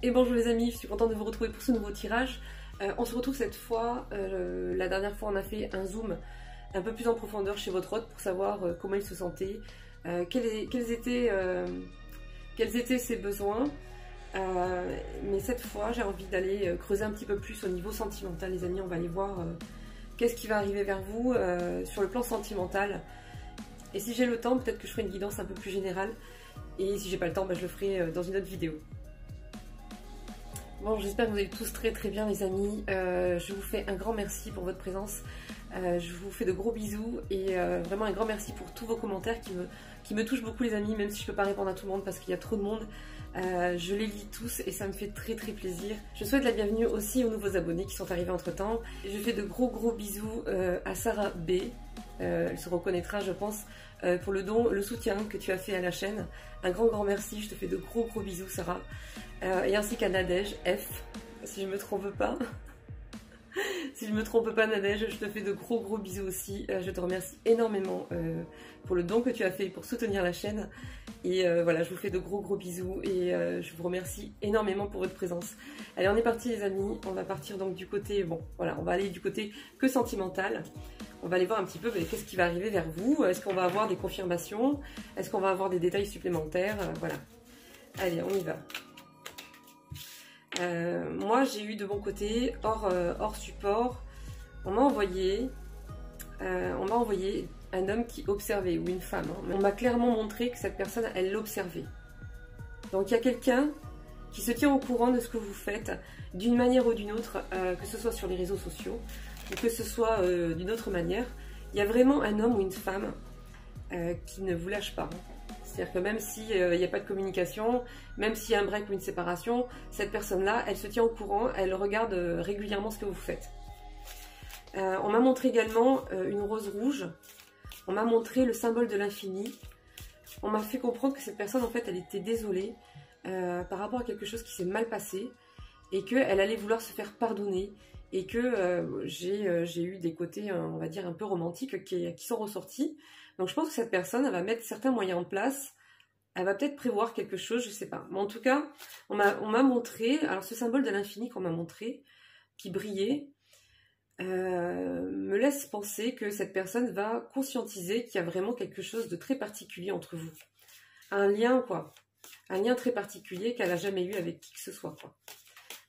Et bonjour les amis, je suis contente de vous retrouver pour ce nouveau tirage. On se retrouve cette fois, la dernière fois on a fait un zoom un peu plus en profondeur chez votre hôte pour savoir comment il se sentait, quels étaient ses besoins. Mais cette fois j'ai envie d'aller creuser un petit peu plus au niveau sentimental les amis, on va aller voir qu'est-ce qui va arriver vers vous sur le plan sentimental. Et si j'ai le temps, peut-être que je ferai une guidance un peu plus générale. Et si j'ai pas le temps, je le ferai dans une autre vidéo. Bon, j'espère que vous allez tous très bien les amis. Je vous fais un grand merci pour votre présence. Je vous fais de gros bisous et vraiment un grand merci pour tous vos commentaires qui me touchent beaucoup les amis, même si je peux pas répondre à tout le monde parce qu'il y a trop de monde. Je les lis tous et ça me fait très plaisir. Je souhaite la bienvenue aussi aux nouveaux abonnés qui sont arrivés entre temps. Je fais de gros bisous à Sarah B. Elle se reconnaîtra je pense pour le soutien que tu as fait à la chaîne. Un grand merci, je te fais de gros bisous Sarah. Et ainsi qu'à Nadège F, si je me trompe pas. Si je me trompe pas Nadège, je te fais de gros bisous aussi. Je te remercie énormément pour le don que tu as fait pour soutenir la chaîne. Et voilà, je vous fais de gros bisous et je vous remercie énormément pour votre présence. Allez, on est parti les amis, on va partir donc du côté, bon voilà, on va aller du côté que sentimental. On va aller voir un petit peu qu'est-ce qui va arriver vers vous. Est-ce qu'on va avoir des confirmations? Est-ce qu'on va avoir des détails supplémentaires? Voilà. Allez, on y va. Moi j'ai eu de mon côté hors support, on m'a envoyé un homme qui observait, ou une femme, hein. On m'a clairement montré que cette personne elle l'observait. Donc il y a quelqu'un qui se tient au courant de ce que vous faites d'une manière ou d'une autre, que ce soit sur les réseaux sociaux ou que ce soit d'une autre manière. Il y a vraiment un homme ou une femme qui ne vous lâche pas. C'est-à-dire que même s'il n'y a pas de communication, même s'il y a un break ou une séparation, cette personne-là, elle se tient au courant, elle regarde régulièrement ce que vous faites. On m'a montré également une rose rouge, on m'a montré le symbole de l'infini, on m'a fait comprendre que cette personne, en fait, elle était désolée par rapport à quelque chose qui s'est mal passé et qu'elle allait vouloir se faire pardonner et que j'ai eu des côtés, on va dire, un peu romantiques qui sont ressortis. Donc je pense que cette personne, elle va mettre certains moyens en place, elle va peut-être prévoir quelque chose, je sais pas. Mais en tout cas, on m'a montré, alors ce symbole de l'infini qu'on m'a montré, qui brillait, me laisse penser que cette personne va conscientiser qu'il y a vraiment quelque chose de très particulier entre vous. Un lien, quoi. Un lien très particulier qu'elle n'a jamais eu avec qui que ce soit, quoi.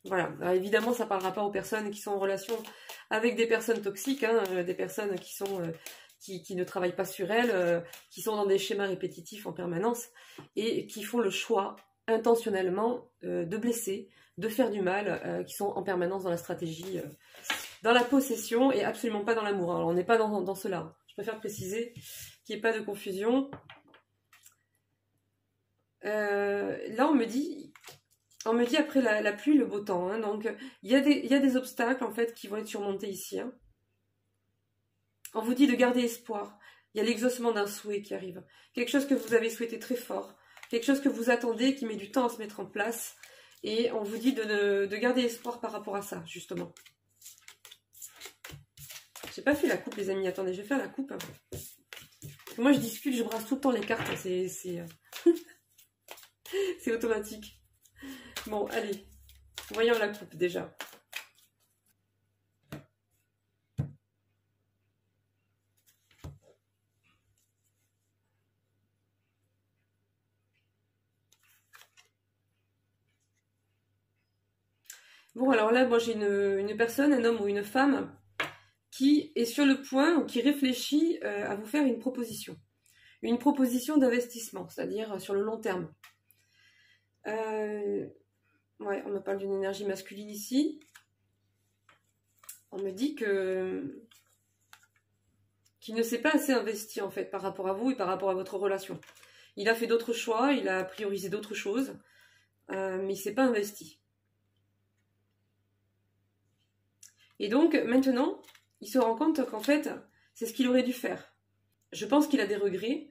Voilà. Alors, évidemment, ça ne parlera pas aux personnes qui sont en relation avec des personnes toxiques, hein, des personnes qui sont... Qui ne travaillent pas sur elles, qui sont dans des schémas répétitifs en permanence et qui font le choix intentionnellement de blesser, de faire du mal, qui sont en permanence dans la stratégie, dans la possession et absolument pas dans l'amour. Alors on n'est pas dans cela. Je préfère préciser qu'il n'y ait pas de confusion. Là on me dit après la pluie, le beau temps. Hein, donc il y a des obstacles en fait qui vont être surmontés ici. Hein. On vous dit de garder espoir. Il y a l'exaucement d'un souhait qui arrive. Quelque chose que vous avez souhaité très fort. Quelque chose que vous attendez, qui met du temps à se mettre en place. Et on vous dit de garder espoir par rapport à ça, justement. J'ai pas fait la coupe, les amis. Attendez, je vais faire la coupe. Moi, je discute, je brasse tout le temps les cartes. C'est automatique. Bon, allez. Voyons la coupe, déjà. Bon, alors là, moi j'ai une personne, un homme ou une femme qui est sur le point ou qui réfléchit à vous faire une proposition. Une proposition d'investissement, c'est-à-dire sur le long terme. Ouais, on me parle d'une énergie masculine ici. On me dit qu'il ne s'est pas assez investi en fait par rapport à vous et par rapport à votre relation. Il a fait d'autres choix, il a priorisé d'autres choses, mais il ne s'est pas investi. Et donc, maintenant, il se rend compte qu'en fait, c'est ce qu'il aurait dû faire. Je pense qu'il a des regrets,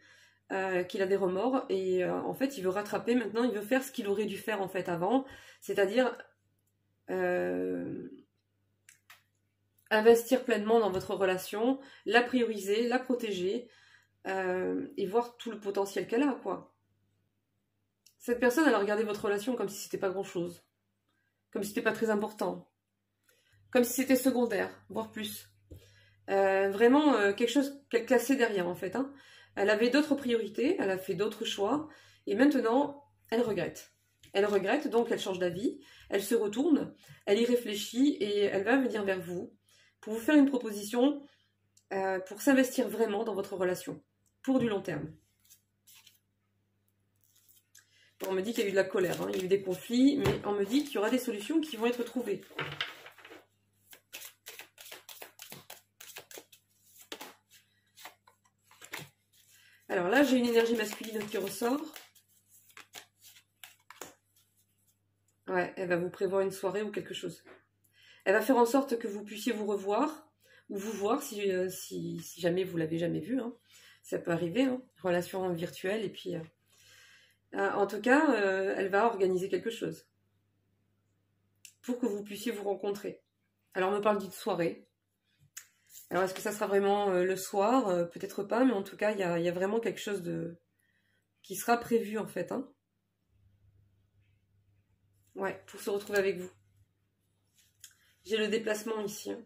qu'il a des remords, et en fait, il veut rattraper maintenant, il veut faire ce qu'il aurait dû faire en fait avant, c'est-à-dire investir pleinement dans votre relation, la prioriser, la protéger, et voir tout le potentiel qu'elle a, quoi. Cette personne, elle a regardé votre relation comme si c'était pas grand-chose. Comme si c'était pas très important. Comme si c'était secondaire, voire plus. Vraiment quelque chose qu'elle classait derrière en fait. Hein. Elle avait d'autres priorités, elle a fait d'autres choix, et maintenant, elle regrette. Elle regrette, donc elle change d'avis, elle se retourne, elle y réfléchit, et elle va venir vers vous pour vous faire une proposition pour s'investir vraiment dans votre relation, pour du long terme. On me dit qu'il y a eu de la colère, hein, il y a eu des conflits, mais on me dit qu'il y aura des solutions qui vont être trouvées. Alors là, j'ai une énergie masculine qui ressort. Ouais, elle va vous prévoir une soirée ou quelque chose. Elle va faire en sorte que vous puissiez vous revoir, ou vous voir si jamais vous l'avez jamais vu. Hein. Ça peut arriver, hein. Relation virtuelle, et puis... en tout cas, elle va organiser quelque chose pour que vous puissiez vous rencontrer. Alors, on me parle d'une soirée. Alors, est-ce que ça sera vraiment le soir? Peut-être pas, mais en tout cas, il y a vraiment quelque chose qui sera prévu, en fait. Hein. Ouais, pour se retrouver avec vous. J'ai le déplacement ici. Hein.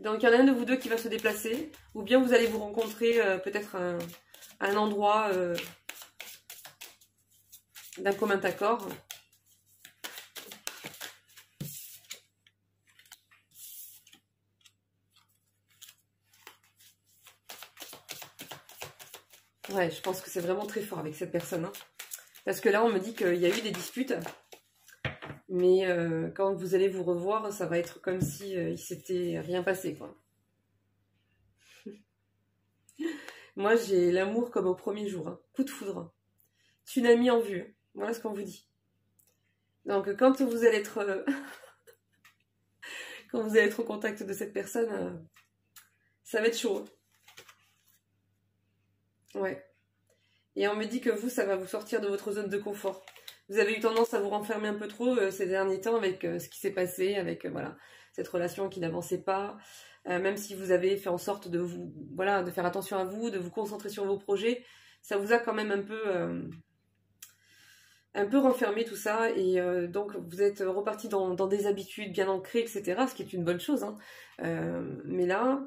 Donc, il y en a un de vous deux qui va se déplacer, ou bien vous allez vous rencontrer peut-être à un endroit d'un commun accord. Ouais, je pense que c'est vraiment très fort avec cette personne. Hein. Parce que là, on me dit qu'il y a eu des disputes. Mais quand vous allez vous revoir, ça va être comme si il s'était rien passé, quoi. Moi, j'ai l'amour comme au premier jour. Hein. Coup de foudre. Tsunami en vue. Voilà ce qu'on vous dit. Donc, quand vous allez être... quand vous allez être au contact de cette personne, ça va être chaud. Ouais. Et on me dit que vous, ça va vous sortir de votre zone de confort. Vous avez eu tendance à vous renfermer un peu trop ces derniers temps avec ce qui s'est passé, avec voilà, cette relation qui n'avançait pas. Même si vous avez fait en sorte de vous, voilà, de faire attention à vous, de vous concentrer sur vos projets, ça vous a quand même un peu renfermé tout ça. Et donc vous êtes reparti dans des habitudes bien ancrées, etc. Ce qui est une bonne chose. Hein. Mais là,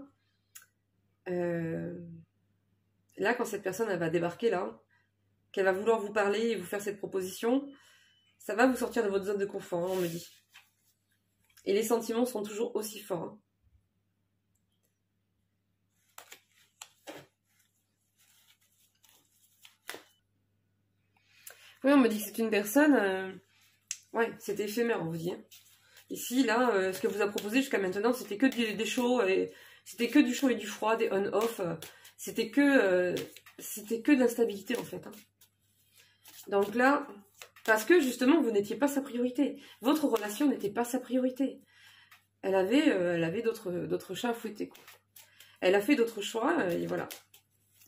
quand cette personne elle va débarquer là, qu'elle va vouloir vous parler et vous faire cette proposition, ça va vous sortir de votre zone de confort, hein, on me dit. Et les sentiments sont toujours aussi forts. Hein. Oui, on me dit que c'est une personne... ouais, c'est éphémère, on vous dit. Hein. Ici, là, ce que vous a proposé jusqu'à maintenant, c'était que des shows, c'était que du chaud et du froid, des on-off. C'était que de l'instabilité, en fait. Hein. Donc là, parce que justement, vous n'étiez pas sa priorité. Votre relation n'était pas sa priorité. Elle avait d'autres chats à fouetter. Quoi. Elle a fait d'autres choix, et voilà.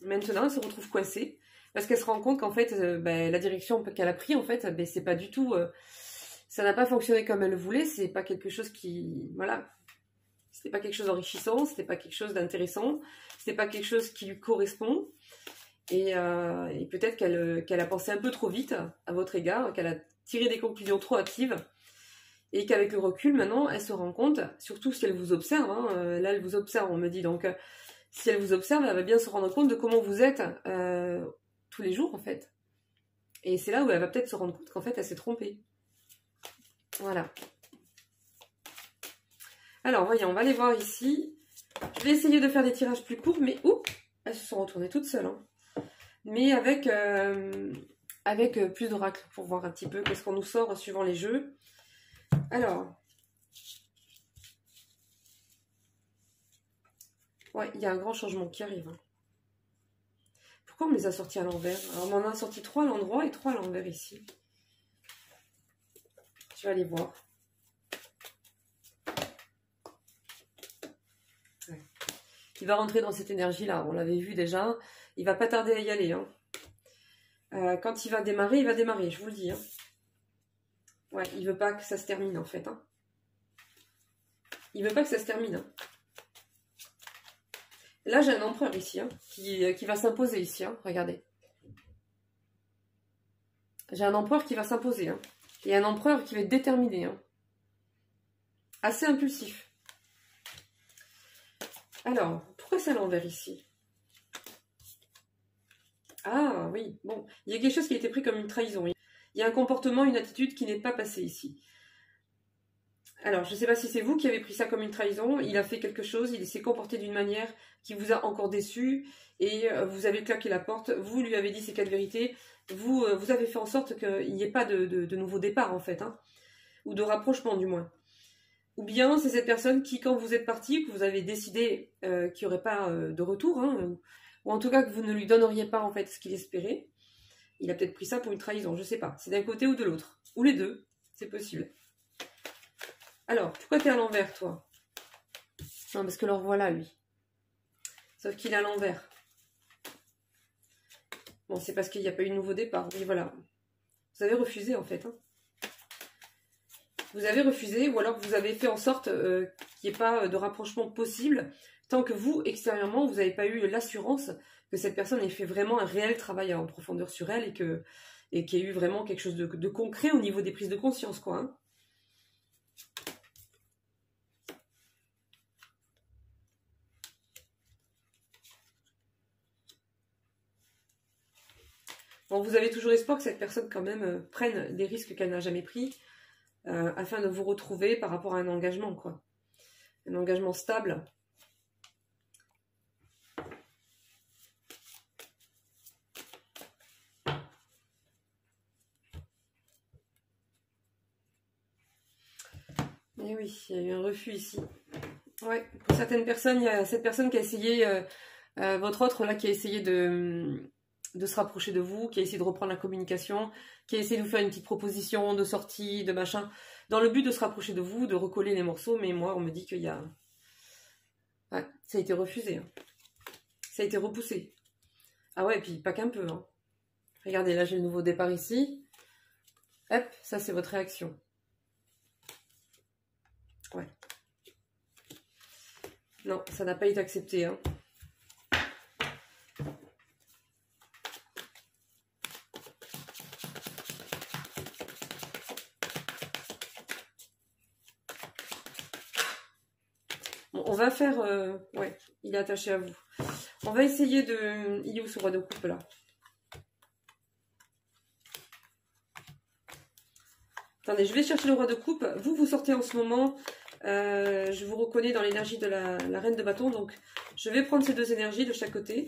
Maintenant, elle se retrouve coincée, parce qu'elle se rend compte qu'en fait, la direction qu'elle a pris, en fait, c'est pas du tout... ça n'a pas fonctionné comme elle le voulait, c'est pas quelque chose qui... Voilà. C'était pas quelque chose d'enrichissant, c'était pas quelque chose d'intéressant, c'était pas quelque chose qui lui correspond. Et peut-être qu'elle a pensé un peu trop vite à votre égard, qu'elle a tiré des conclusions trop hâtives, et qu'avec le recul, maintenant, elle se rend compte, surtout si elle vous observe, hein, là elle vous observe, on me dit, donc si elle vous observe, elle va bien se rendre compte de comment vous êtes tous les jours, en fait. Et c'est là où elle va peut-être se rendre compte qu'en fait, elle s'est trompée. Voilà. Alors, voyons, on va aller voir ici. Je vais essayer de faire des tirages plus courts, mais ouh, elles se sont retournées toutes seules, hein. Mais avec plus d'oracles pour voir un petit peu qu'est-ce qu'on nous sort suivant les jeux. Alors, ouais, il y a un grand changement qui arrive. Hein. Pourquoi on me les a sortis à l'envers? Alors, on en a sorti 3 à l'endroit et 3 à l'envers ici. Je vais aller voir. Ouais. Il va rentrer dans cette énergie-là, on l'avait vu déjà. Il va pas tarder à y aller. Hein. Quand il va démarrer, je vous le dis. Hein. Ouais, il veut pas que ça se termine en fait. Hein. Il veut pas que ça se termine. Hein. Là, j'ai un empereur ici, hein, qui va s'imposer ici. Hein. Regardez. J'ai un empereur qui va s'imposer. Hein. Et un empereur qui va être déterminé, hein. Assez impulsif. Alors, pourquoi c'est à l'envers ici? Ah oui, bon, il y a quelque chose qui a été pris comme une trahison. Il y a un comportement, une attitude qui n'est pas passée ici. Alors, je ne sais pas si c'est vous qui avez pris ça comme une trahison. Il a fait quelque chose, il s'est comporté d'une manière qui vous a encore déçu et vous avez claqué la porte. Vous lui avez dit ces 4 vérités. Vous avez fait en sorte qu'il n'y ait pas de nouveau départ en fait, hein, ou de rapprochement du moins. Ou bien c'est cette personne qui, quand vous êtes parti, que vous avez décidé qu'il n'y aurait pas de retour, hein, ou en tout cas que vous ne lui donneriez pas en fait ce qu'il espérait. Il a peut-être pris ça pour une trahison, je ne sais pas. C'est d'un côté ou de l'autre. Ou les deux, c'est possible. Alors, pourquoi t'es à l'envers, toi? Non, parce que le revoilà, lui. Sauf qu'il est à l'envers. Bon, c'est parce qu'il n'y a pas eu de nouveau départ. Mais voilà. Vous avez refusé, en fait. Hein. Vous avez refusé, ou alors vous avez fait en sorte qu'il n'y ait pas de rapprochement possible, tant que vous, extérieurement, vous n'avez pas eu l'assurance que cette personne ait fait vraiment un réel travail en profondeur sur elle et qu'il y ait eu vraiment quelque chose de concret au niveau des prises de conscience, quoi. Hein. Bon, vous avez toujours espoir que cette personne, quand même, prenne des risques qu'elle n'a jamais pris, afin de vous retrouver par rapport à un engagement, quoi. Un engagement stable. Et oui, il y a eu un refus ici. Ouais, pour certaines personnes, il y a cette personne qui a essayé, votre autre là, qui a essayé de se rapprocher de vous, qui a essayé de reprendre la communication, qui a essayé de vous faire une petite proposition de sortie, de machin, dans le but de se rapprocher de vous, de recoller les morceaux, mais moi, on me dit qu'il y a... Ouais, ça a été refusé. Hein. Ça a été repoussé. Ah ouais, et puis pas qu'un peu. Hein. Regardez, là, j'ai le nouveau départ ici. Hop, ça, c'est votre réaction. Ouais. Non, ça n'a pas été accepté. Hein. Bon, on va faire... ouais, il est attaché à vous. On va essayer de... Il est où ce roi de coupe, là? Attendez, je vais chercher le roi de coupe. Vous, vous sortez en ce moment... je vous reconnais dans l'énergie de la reine de bâton, donc je vais prendre ces deux énergies de chaque côté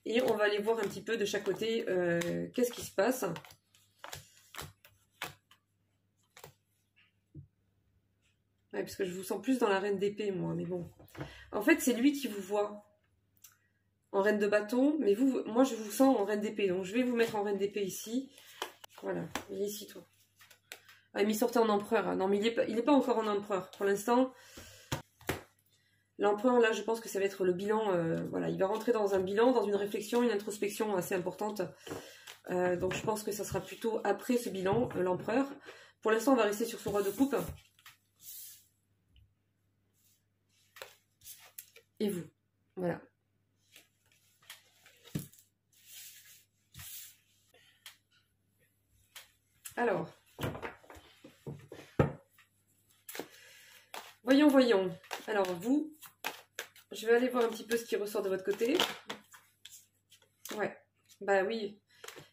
et on va aller voir un petit peu de chaque côté qu'est-ce qui se passe. Ouais, parce que je vous sens plus dans la reine d'épée, moi, mais bon. En fait, c'est lui qui vous voit en reine de bâton, mais vous, moi, je vous sens en reine d'épée, donc je vais vous mettre en reine d'épée ici. Voilà, viens ici, toi. Ah, mais il sortait en empereur. Non, mais il est pas encore en empereur. Pour l'instant, l'empereur, là, je pense que ça va être le bilan. Voilà, il va rentrer dans un bilan, dans une réflexion, une introspection assez importante. Donc, je pense que ça sera plutôt après ce bilan, l'empereur. Pour l'instant, on va rester sur ce roi de coupe. Et vous. Voilà. Alors... Voyons, voyons. Alors, vous, je vais aller voir un petit peu ce qui ressort de votre côté. Ouais, bah oui.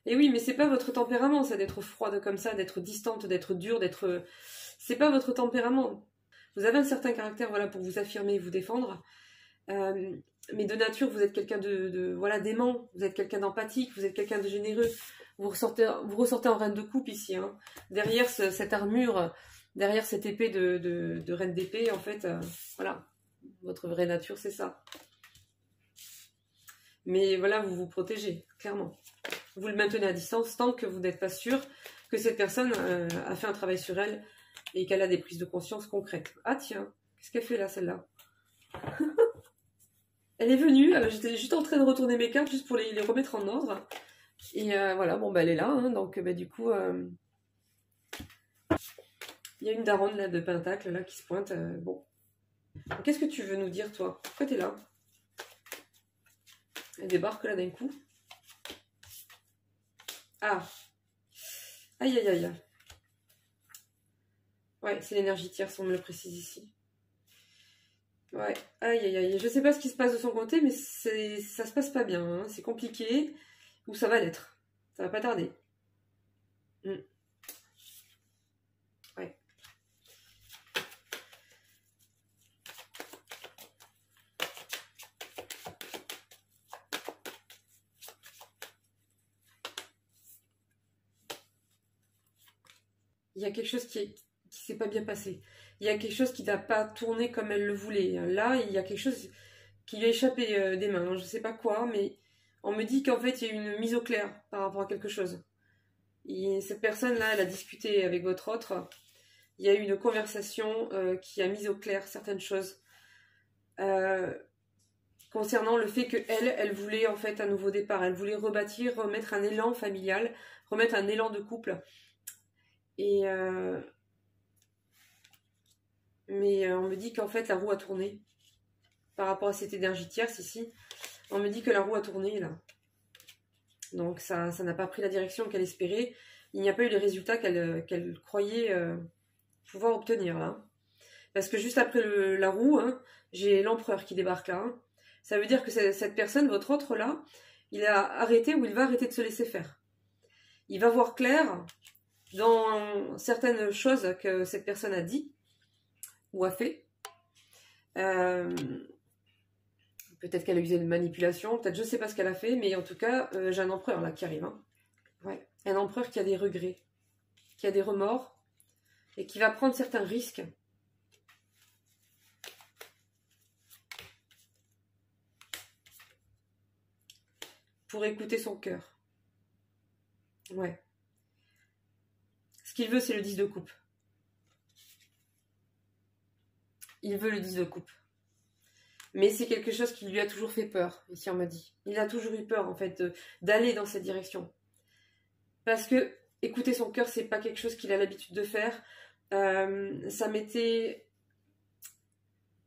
Et oui, mais c'est pas votre tempérament, ça, d'être froide comme ça, d'être distante, d'être dure, d'être... C'est pas votre tempérament. Vous avez un certain caractère, voilà, pour vous affirmer et vous défendre. Mais de nature, vous êtes quelqu'un voilà, d'aimant. Vous êtes quelqu'un d'empathique, vous êtes quelqu'un de généreux. Vous ressortez en reine de coupe ici. Hein. Derrière cette armure... Derrière cette épée de reine d'épée, en fait, voilà, votre vraie nature, c'est ça. Mais voilà, vous vous protégez, clairement. Vous le maintenez à distance tant que vous n'êtes pas sûr que cette personne a fait un travail sur elle et qu'elle a des prises de conscience concrètes. Ah tiens, qu'est-ce qu'elle fait là, celle-là? Elle est venue, j'étais juste en train de retourner mes cartes juste pour les remettre en ordre. Et voilà, bon, bah, elle est là, hein, donc bah, du coup... Il y a une daronne là, de pentacle là, qui se pointe. Bon. Qu'est-ce que tu veux nous dire, toi? Pourquoi t'es là? Elle débarque là d'un coup. Ah. Aïe, aïe, aïe. Ouais, c'est l'énergie tierce, on me le précise ici. Ouais, aïe aïe aïe, je sais pas ce qui se passe de son côté, mais ça se passe pas bien, hein. C'est compliqué, ou ça va l'être. Ça va pas tarder. Mm. Ouais. Il y a quelque chose qui s'est pas bien passé. Il y a quelque chose qui n'a pas tourné comme elle le voulait. Là, il y a quelque chose qui lui a échappé des mains. Je sais pas quoi, mais on me dit qu'en fait, il y a eu une mise au clair par rapport à quelque chose. Et cette personne-là, elle a discuté avec votre autre. Il y a eu une conversation qui a mis au clair certaines choses euh, concernant le fait elle voulait en fait un nouveau départ. Elle voulait rebâtir, remettre un élan familial, remettre un élan de couple. Et mais on me dit qu'en fait la roue a tourné par rapport à cette énergie tierce ici. On me dit que la roue a tourné là. Donc ça n'a pas pris la direction qu'elle espérait. Il n'y a pas eu les résultats qu'elle croyait pouvoir obtenir là. Parce que juste après la roue, hein, j'ai l'empereur qui débarque là. Hein. Ça veut dire que cette personne, votre autre là, il a arrêté ou il va arrêter de se laisser faire. Il va voir clair dans certaines choses que cette personne a dit ou a fait. Peut-être qu'elle a usé de manipulation, peut-être je sais pas ce qu'elle a fait, mais en tout cas, j'ai un empereur là qui arrive. Hein. Ouais. Un empereur qui a des regrets, qui a des remords, et qui va prendre certains risques. Pour écouter son cœur. Ouais. Ce qu'il veut, c'est le 10 de coupe. Il veut le 10 de coupe. Mais c'est quelque chose qui lui a toujours fait peur, ici on m'a dit. Il a toujours eu peur, en fait, d'aller dans cette direction. Parce que écouter son cœur, c'est pas quelque chose qu'il a l'habitude de faire.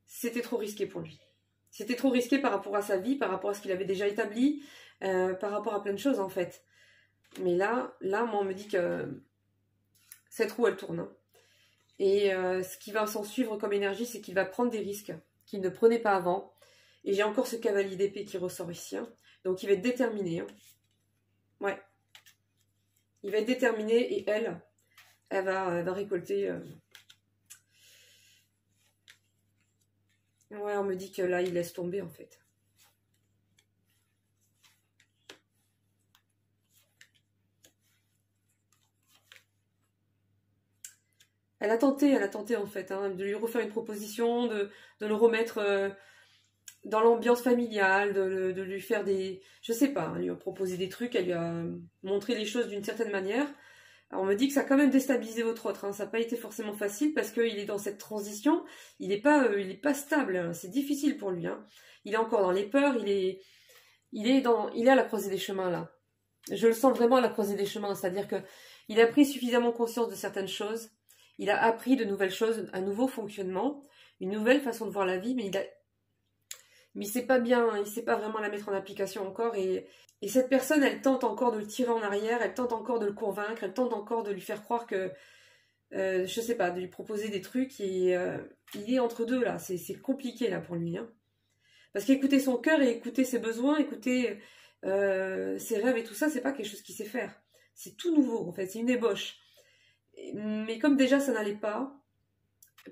C'était trop risqué pour lui. C'était trop risqué par rapport à sa vie, par rapport à ce qu'il avait déjà établi, par rapport à plein de choses, en fait. Mais là, moi, on me dit que cette roue, elle tourne. Hein. Et ce qui va s'en suivre comme énergie, c'est qu'il va prendre des risques qu'il ne prenait pas avant. Et j'ai encore ce cavalier d'épée qui ressort ici. Hein. Donc il va être déterminé. Hein. Ouais. Il va être déterminé et elle va récolter. Ouais, on me dit que là, il laisse tomber en fait. Elle a tenté en fait, hein, de lui refaire une proposition, de le remettre dans l'ambiance familiale, de lui faire des... Je sais pas, elle lui a proposé des trucs, elle lui a montré les choses d'une certaine manière. Alors on me dit que ça a quand même déstabilisé votre autre, hein, ça n'a pas été forcément facile parce qu'il est dans cette transition, il n'est pas stable, hein, c'est difficile pour lui. Hein. Il est encore dans les peurs, il est à la croisée des chemins là. Je le sens vraiment à la croisée des chemins, c'est-à-dire que il a pris suffisamment conscience de certaines choses. Il a appris de nouvelles choses, un nouveau fonctionnement, une nouvelle façon de voir la vie, mais il sait pas bien, il sait pas vraiment la mettre en application encore. Et cette personne, elle tente encore de le tirer en arrière, elle tente encore de le convaincre, elle tente encore de lui faire croire que, je sais pas, de lui proposer des trucs. Et il est entre deux là, c'est compliqué là pour lui. Hein. Parce qu'écouter son cœur et écouter ses besoins, écouter ses rêves et tout ça, c'est pas quelque chose qu'il sait faire. C'est tout nouveau en fait, c'est une ébauche. Mais comme déjà ça n'allait pas,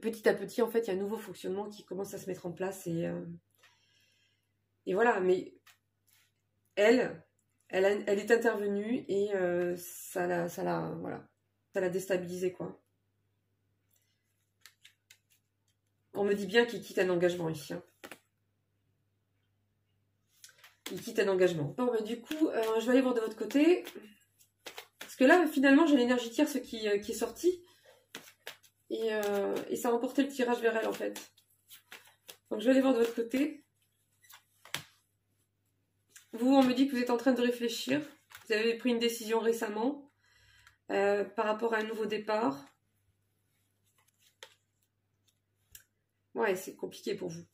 petit à petit en fait il y a un nouveau fonctionnement qui commence à se mettre en place et voilà, mais elle est intervenue et ça l'a déstabilisé quoi. On me dit bien qu'il quitte un engagement ici. Hein. Il quitte un engagement. Bon, bah, du coup, je vais aller voir de votre côté. Parce que là, finalement, j'ai l'énergie tierce qui est sortie. Et ça a emporté le tirage vers elle, en fait. Donc, je vais aller voir de votre côté. Vous, on me dit que vous êtes en train de réfléchir. Vous avez pris une décision récemment par rapport à un nouveau départ. Ouais, c'est compliqué pour vous.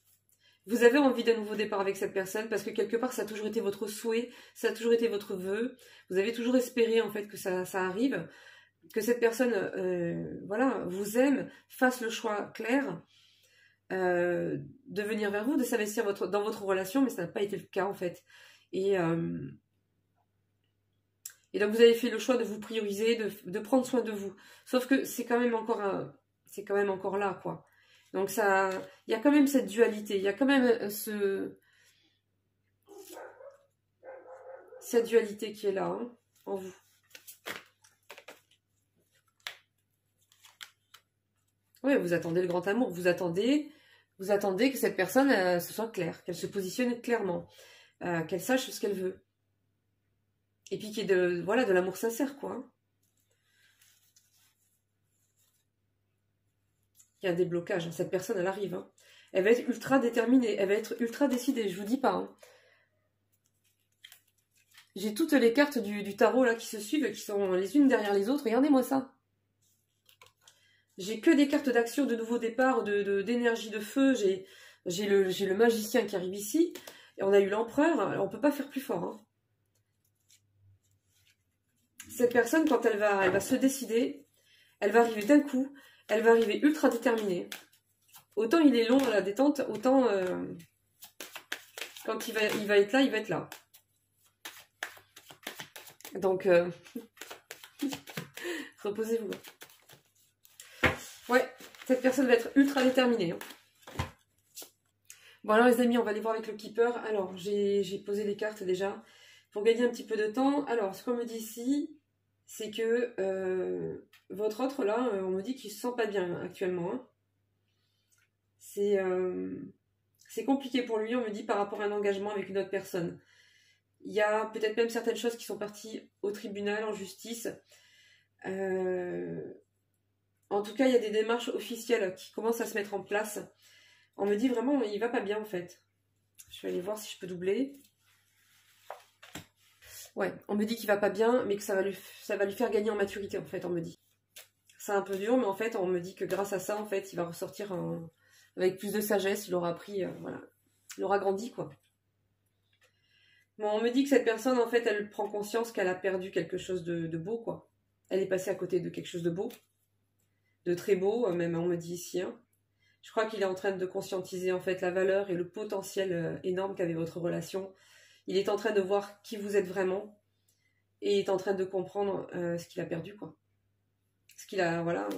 Vous avez envie d'un nouveau départ avec cette personne parce que quelque part, ça a toujours été votre souhait, ça a toujours été votre vœu. Vous avez toujours espéré en fait que ça arrive. que cette personne voilà, vous aime, fasse le choix clair de venir vers vous, de s'investir dans votre relation, mais ça n'a pas été le cas en fait. Et donc vous avez fait le choix de vous prioriser, de prendre soin de vous. Sauf que c'est quand même encore là, quoi. Donc ça, il y a quand même cette dualité, il y a quand même cette dualité qui est là, hein, en vous. Oui, vous attendez le grand amour, vous attendez que cette personne ce soit claire, qu'elle se positionne clairement, qu'elle sache ce qu'elle veut. Et puis qu'il y ait voilà, de l'amour sincère, quoi. Hein. Il y a un déblocage, hein. Cette personne, elle arrive. Hein. Elle va être ultra déterminée, elle va être ultra décidée, je vous dis pas. Hein. J'ai toutes les cartes du tarot là qui se suivent, qui sont les unes derrière les autres. Regardez-moi ça. J'ai que des cartes d'action, de nouveau départ, d'énergie de feu. J'ai le magicien qui arrive ici. Et on a eu l'empereur. On ne peut pas faire plus fort. Hein. Cette personne, quand elle va se décider, elle va arriver d'un coup. Elle va arriver ultra déterminée. Autant il est long à la détente, autant quand il va être là, il va être là. Donc, reposez-vous. Ouais, cette personne va être ultra déterminée. Hein. Bon alors les amis, on va aller voir avec le keeper. Alors, j'ai posé les cartes déjà pour gagner un petit peu de temps. Alors, ce qu'on me dit ici, c'est que votre autre là, on me dit qu'il se sent pas bien actuellement. Hein. C'est compliqué pour lui, on me dit, par rapport à un engagement avec une autre personne. Il y a peut-être même certaines choses qui sont parties au tribunal, en justice. En tout cas, il y a des démarches officielles qui commencent à se mettre en place. On me dit vraiment, il va pas bien en fait. Je vais aller voir si je peux doubler. Ouais, on me dit qu'il va pas bien, mais que ça va lui faire gagner en maturité en fait, on me dit. C'est un peu dur, mais en fait, on me dit que grâce à ça, en fait, il va ressortir avec plus de sagesse, il aura appris, voilà, il aura grandi, quoi. Bon, on me dit que cette personne, en fait, elle prend conscience qu'elle a perdu quelque chose de beau, quoi. Elle est passée à côté de quelque chose de beau, de très beau, même on me dit ici. Hein. Je crois qu'il est en train de conscientiser, en fait, la valeur et le potentiel énorme qu'avait votre relation. Il est en train de voir qui vous êtes vraiment et il est en train de comprendre ce qu'il a perdu, quoi. Ce qu'il a, voilà.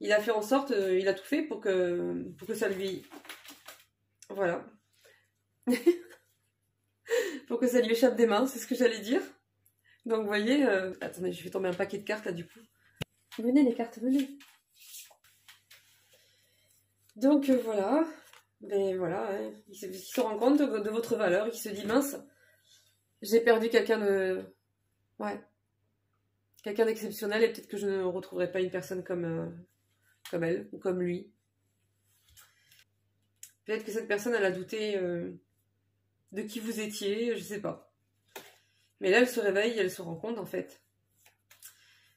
Il a fait en sorte, il a tout fait pour que ça lui... Voilà. Pour que ça lui échappe des mains, c'est ce que j'allais dire. Donc, vous voyez... Attendez, je vais tomber un paquet de cartes, là, du coup. Venez, les cartes, venez. Donc, voilà. Mais voilà, hein. Il se rend compte de votre valeur. Il se dit, mince, j'ai perdu quelqu'un de... Ouais. Quelqu'un d'exceptionnel et peut-être que je ne retrouverai pas une personne comme elle ou comme lui. Peut-être que cette personne, elle a douté de qui vous étiez, je sais pas. Mais là, elle se réveille et elle se rend compte, en fait.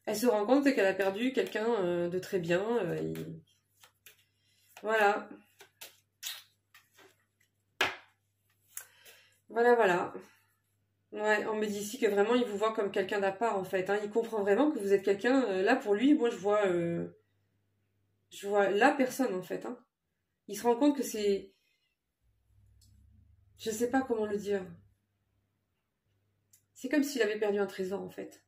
Elle se rend compte qu'elle a perdu quelqu'un de très bien. Voilà. Voilà, voilà. Ouais, on me dit ici que vraiment, il vous voit comme quelqu'un d'à part, en fait. Hein. Il comprend vraiment que vous êtes quelqu'un... là, pour lui, moi, je vois la personne, en fait. Hein. Il se rend compte que c'est... Je sais pas comment le dire. C'est comme s'il avait perdu un trésor, en fait.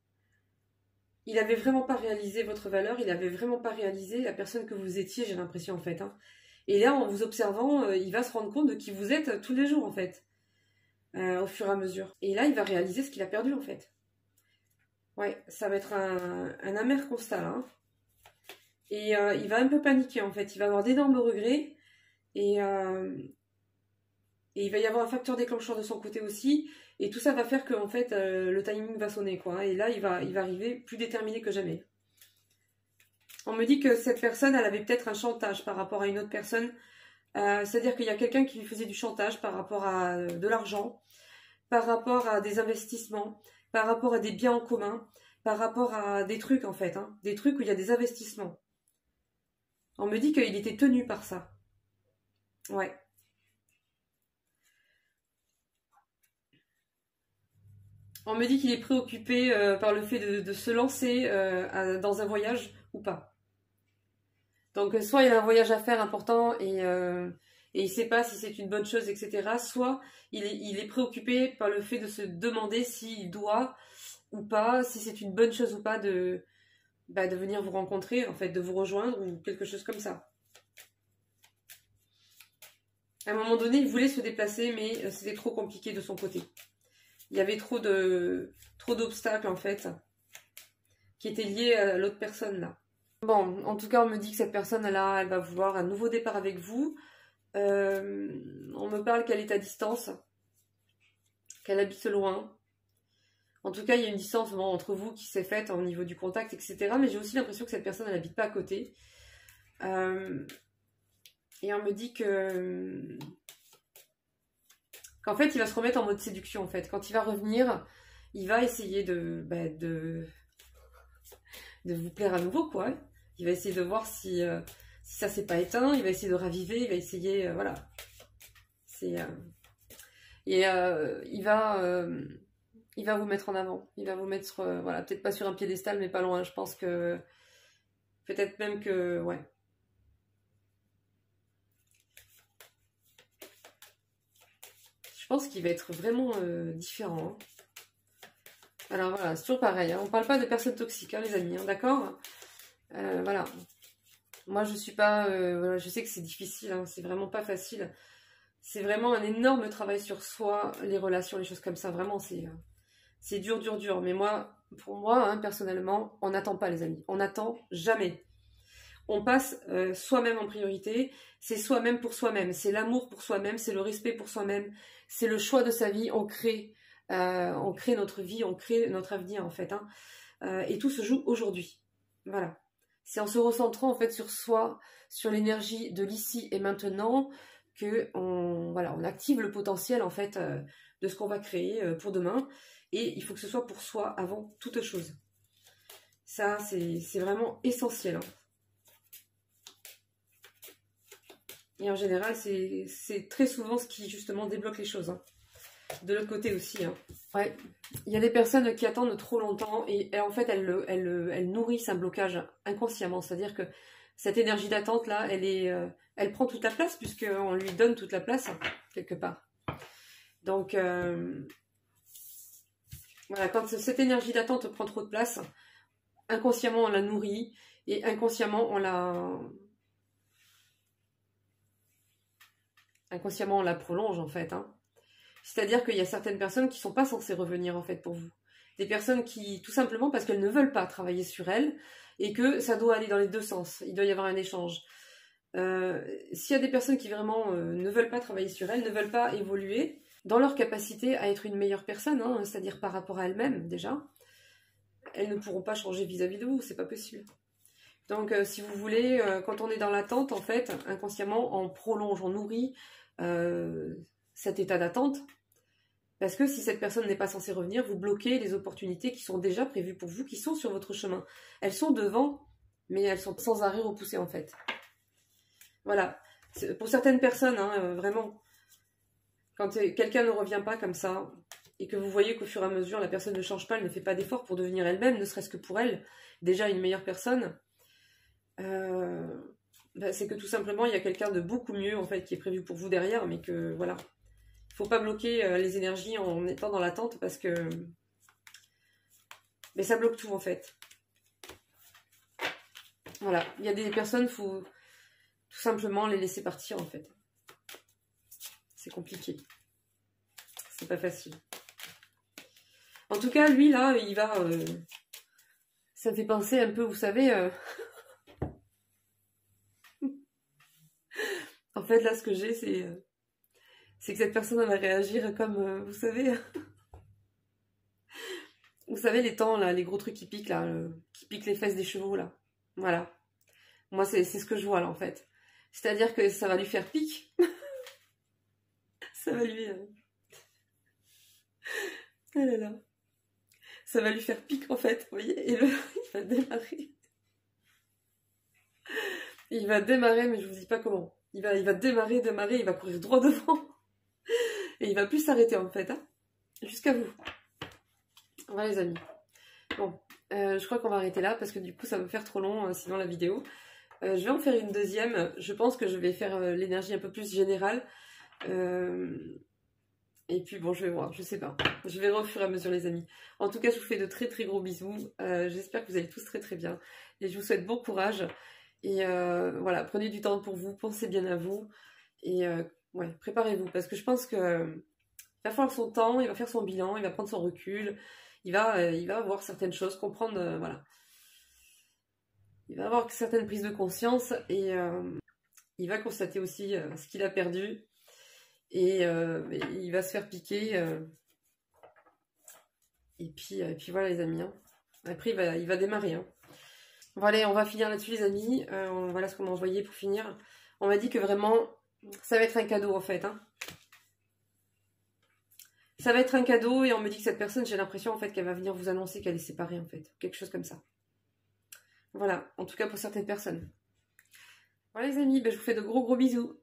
Il avait vraiment pas réalisé votre valeur, il avait vraiment pas réalisé la personne que vous étiez, j'ai l'impression, en fait. Hein. Et là, en vous observant, il va se rendre compte de qui vous êtes tous les jours, en fait. Au fur et à mesure. Et là, il va réaliser ce qu'il a perdu, en fait. Ouais, ça va être un amer constat, là. Hein. Et il va un peu paniquer, en fait. Il va avoir d'énormes regrets. Et il va y avoir un facteur déclencheur de son côté aussi. Et tout ça va faire que, en fait, le timing va sonner, quoi. Et là, il va arriver plus déterminé que jamais. On me dit que cette personne, elle avait peut-être un chantage par rapport à une autre personne. C'est-à-dire qu'il y a quelqu'un qui lui faisait du chantage par rapport à de l'argent, par rapport à des investissements, par rapport à des biens en commun, par rapport à des trucs, en fait. Hein, des trucs où il y a des investissements. On me dit qu'il était tenu par ça. Ouais. On me dit qu'il est préoccupé par le fait de se lancer dans un voyage ou pas. Donc soit il a un voyage à faire important et il ne sait pas si c'est une bonne chose, etc. Soit il est préoccupé par le fait de se demander s'il doit ou pas, si c'est une bonne chose ou pas de venir vous rencontrer, en fait, de vous rejoindre ou quelque chose comme ça. À un moment donné, il voulait se déplacer, mais c'était trop compliqué de son côté. Il y avait trop d'obstacles, en fait, qui étaient liés à l'autre personne, là. Bon, en tout cas, on me dit que cette personne-là, elle va vouloir un nouveau départ avec vous. On me parle qu'elle est à distance, qu'elle habite loin. En tout cas, il y a une distance entre vous qui s'est faite au niveau du contact, etc. Mais j'ai aussi l'impression que cette personne, elle n'habite pas à côté. Et on me dit qu'en fait, il va se remettre en mode séduction, en fait. Quand il va revenir, il va essayer de vous plaire à nouveau, quoi. Il va essayer de voir si ça s'est pas éteint. Il va essayer de raviver. Il va essayer, voilà. Il va vous mettre en avant. Il va vous mettre, voilà, peut-être pas sur un piédestal, mais pas loin. Je pense que, peut-être même que, ouais. Je pense qu'il va être vraiment différent. Alors voilà, c'est toujours pareil. Hein. On ne parle pas de personnes toxiques, hein, les amis, hein, d'accord? Voilà. Moi, je suis pas... voilà, je sais que c'est difficile, hein, c'est vraiment pas facile. C'est vraiment un énorme travail sur soi, les relations, les choses comme ça. Vraiment, c'est dur, dur, dur. Mais moi, pour moi, hein, personnellement, on n'attend pas, les amis. On n'attend jamais. On passe soi-même en priorité. C'est soi-même pour soi-même. C'est l'amour pour soi-même. C'est le respect pour soi-même. C'est le choix de sa vie. On crée notre vie. On crée notre avenir, en fait. Hein. Et tout se joue aujourd'hui. Voilà. C'est en se recentrant, en fait, sur soi, sur l'énergie de l'ici et maintenant, qu'on active le potentiel, en fait, de ce qu'on va créer pour demain. Et il faut que ce soit pour soi avant toute chose. Ça, c'est vraiment essentiel. Hein. Et en général, c'est très souvent ce qui, justement, débloque les choses. Hein. De l'autre côté aussi. Hein. Ouais. Il y a des personnes qui attendent trop longtemps et en fait, elles nourrissent un blocage inconsciemment. C'est-à-dire que cette énergie d'attente-là, elle prend toute la place puisqu'on lui donne toute la place, quelque part. Donc, voilà, quand cette énergie d'attente prend trop de place, inconsciemment, on la nourrit et inconsciemment, on la prolonge, en fait. Hein. C'est-à-dire qu'il y a certaines personnes qui ne sont pas censées revenir, en fait, pour vous. Des personnes qui, tout simplement, parce qu'elles ne veulent pas travailler sur elles, et que ça doit aller dans les deux sens. Il doit y avoir un échange. S'il y a des personnes qui vraiment ne veulent pas travailler sur elles, ne veulent pas évoluer dans leur capacité à être une meilleure personne, hein, c'est-à-dire par rapport à elles-mêmes, déjà, elles ne pourront pas changer vis-à-vis de vous, c'est pas possible. Donc, si vous voulez, quand on est dans l'attente, en fait, inconsciemment, on prolonge, on nourrit cet état d'attente, parce que si cette personne n'est pas censée revenir, vous bloquez les opportunités qui sont déjà prévues pour vous, qui sont sur votre chemin. Elles sont devant, mais elles sont sans arrêt repoussées, en fait. Voilà. Pour certaines personnes, hein, vraiment, quand quelqu'un ne revient pas comme ça, et que vous voyez qu'au fur et à mesure, la personne ne change pas, elle ne fait pas d'effort pour devenir elle-même, ne serait-ce que pour elle, déjà une meilleure personne, c'est que tout simplement, il y a quelqu'un de beaucoup mieux, en fait, qui est prévu pour vous derrière, mais que, voilà. Il ne faut pas bloquer les énergies en étant dans l'attente, parce que... Mais ça bloque tout, en fait. Voilà. Il y a des personnes, il faut tout simplement les laisser partir, en fait. C'est compliqué. C'est pas facile. En tout cas, lui, là, il va... ça me fait penser un peu, vous savez... En fait, là, ce que j'ai, c'est que cette personne va réagir comme, vous savez... vous savez, les temps, là, les gros trucs qui piquent, là, qui piquent les fesses des chevaux, là. Voilà. Moi, c'est ce que je vois, là, en fait. C'est-à-dire que ça va lui faire pique. Ça va lui... Oh là là. Ça va lui faire pique, en fait, vous voyez. Et il va démarrer. Il va démarrer, mais je vous dis pas comment. Il va démarrer, il va courir droit devant. Et il va plus s'arrêter, en fait, hein, jusqu'à vous. Voilà les amis. Bon, je crois qu'on va arrêter là parce que du coup ça va me faire trop long sinon la vidéo. Je vais en faire une deuxième. Je pense que je vais faire l'énergie un peu plus générale. Et puis bon, je vais voir, je sais pas. Je verrai au fur et à mesure les amis. En tout cas, je vous fais de très très gros bisous. J'espère que vous allez tous très très bien. Et je vous souhaite bon courage. Et voilà, prenez du temps pour vous, pensez bien à vous. Et ouais, préparez-vous. Parce que je pense que il va faire son temps, il va faire son bilan, il va prendre son recul. Il va voir certaines choses, comprendre, voilà. Il va avoir certaines prises de conscience. Et il va constater aussi ce qu'il a perdu. Et il va se faire piquer. Et puis voilà les amis. Hein. Après il va démarrer. Hein. Bon allez, on va finir là-dessus les amis. Voilà ce qu'on m'a envoyé pour finir. On m'a dit que vraiment, ça va être un cadeau en fait. Hein. Ça va être un cadeau et on me dit que cette personne, j'ai l'impression en fait qu'elle va venir vous annoncer qu'elle est séparée en fait. Quelque chose comme ça. Voilà, en tout cas pour certaines personnes. Voilà les amis, ben, je vous fais de gros bisous.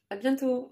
À bientôt.